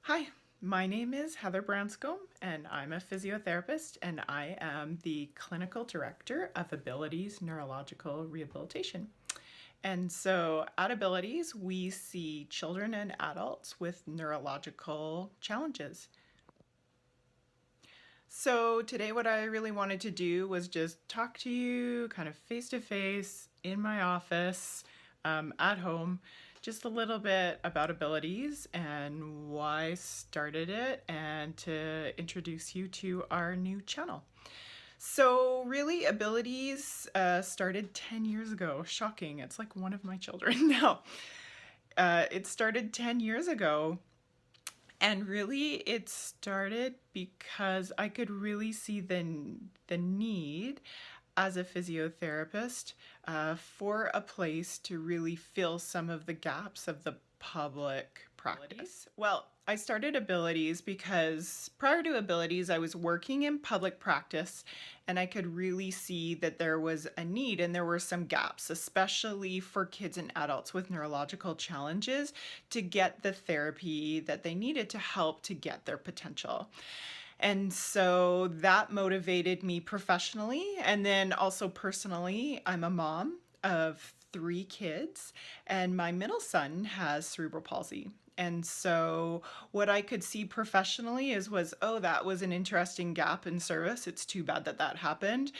Hi, my name is Heather Branscombe, and I'm a physiotherapist, and I am the Clinical Director of Abilities Neurological Rehabilitation. And so at Abilities, we see children and adults with neurological challenges. So today what I really wanted to do was just talk to you kind of face to face in my office, at home, just a little bit about Abilities and why I started it and to introduce you to our new channel. So really Abilities started 10 years ago. Shocking, it's like one of my children now. It started 10 years ago, and really, it started because I could really see the need as a physiotherapist for a place to really fill some of the gaps of the public practice. Well, I started Abilities because prior to Abilities, I was working in public practice and I could really see that there was a need and there were some gaps, especially for kids and adults with neurological challenges, to get the therapy that they needed to help to get their potential. And so that motivated me professionally. And then also personally, I'm a mom of 3 kids, and my middle son has cerebral palsy. And so what I could see professionally was, oh, that was an interesting gap in service. It's too bad that that happened.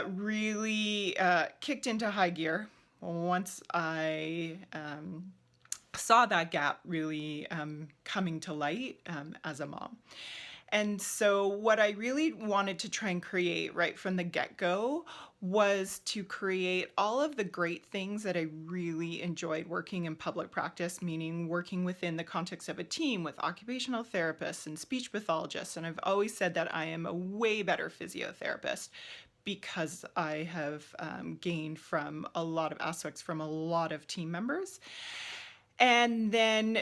Really kicked into high gear once I saw that gap really coming to light as a mom. And so what I really wanted to try and create right from the get-go was to create all of the great things that I really enjoyed working in public practice, meaning working within the context of a team with occupational therapists and speech pathologists. And I've always said that I am a way better physiotherapist because I have gained from a lot of aspects from a lot of team members. And then,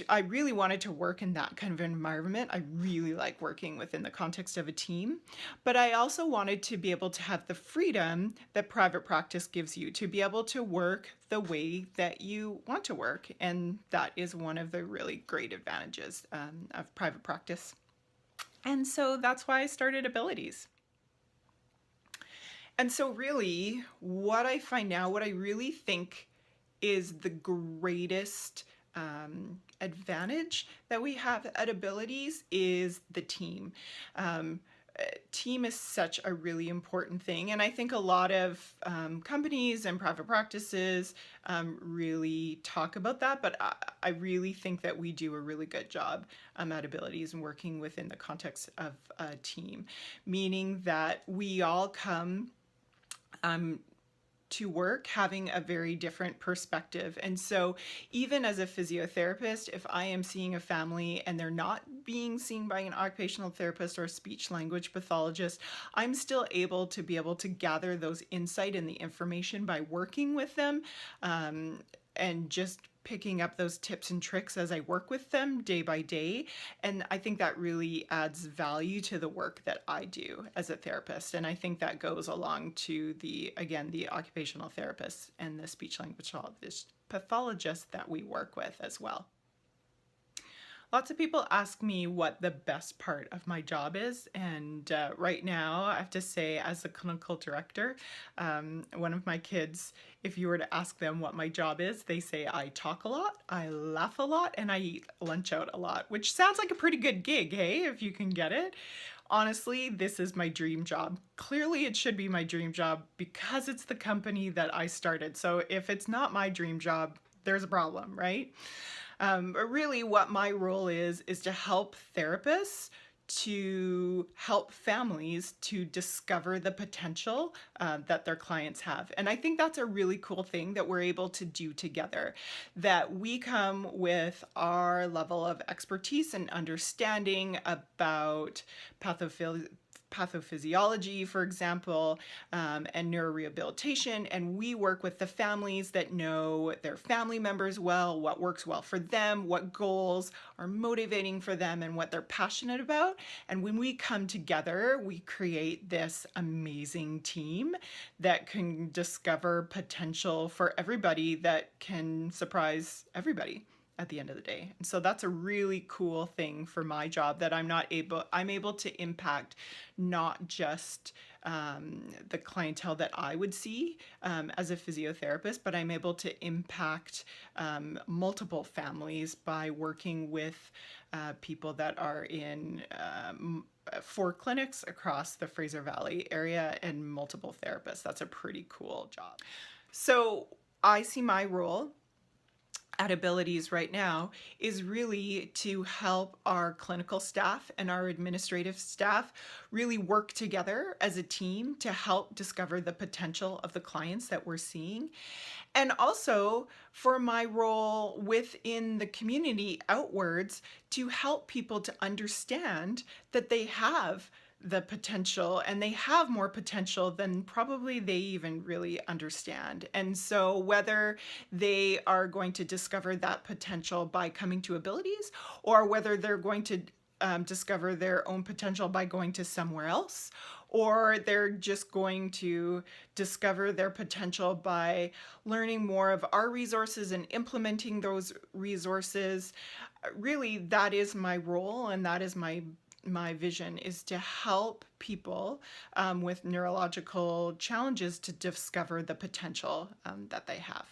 I really wanted to work in that kind of environment. I really like working within the context of a team, but I also wanted to be able to have the freedom that private practice gives you to be able to work the way that you want to work. And that is one of the really great advantages of private practice. And so that's why I started Abilities. And so really, what I find now, what I really think is the greatest advantage that we have at Abilities is the team. Team is such a really important thing, and I think a lot of companies and private practices really talk about that, but I really think that we do a really good job at Abilities and working within the context of a team, meaning that we all come to work having a very different perspective. And so even as a physiotherapist, if I am seeing a family and they're not being seen by an occupational therapist or a speech language pathologist, I'm still able to gather those insight and the information by working with them, and just picking up those tips and tricks as I work with them day by day. And I think that really adds value to the work that I do as a therapist. And I think that goes along to the occupational therapists and the speech language pathologists that we work with as well. Lots of people ask me what the best part of my job is, and right now I have to say, as a clinical director, one of my kids, if you were to ask them what my job is, they say I talk a lot, I laugh a lot, and I eat lunch out a lot, which sounds like a pretty good gig, hey, if you can get it. Honestly, this is my dream job. Clearly it should be my dream job because it's the company that I started. So if it's not my dream job, there's a problem, right? But really what my role is to help therapists, to help families to discover the potential that their clients have. And I think that's a really cool thing that we're able to do together, that we come with our level of expertise and understanding about pathophysiology, for example, and neurorehabilitation, and we work with the families that know their family members well, what works well for them, what goals are motivating for them, and what they're passionate about. And when we come together, we create this amazing team that can discover potential for everybody, that can surprise everybody. at the end of the day. And so that's a really cool thing for my job, that I'm able to impact not just the clientele that I would see as a physiotherapist, but I'm able to impact multiple families by working with people that are in 4 clinics across the Fraser Valley area and multiple therapists. That's a pretty cool job. So I see my role at Abilities right now is really to help our clinical staff and our administrative staff really work together as a team to help discover the potential of the clients that we're seeing. And also for my role within the community outwards to help people to understand that they have the potential, and they have more potential than probably they even really understand. And so whether they are going to discover that potential by coming to Abilities, or whether they're going to discover their own potential by going to somewhere else, or they're just going to discover their potential by learning more of our resources and implementing those resources. Really, that is my role, and that is my vision, is to help people with neurological challenges to discover the potential that they have.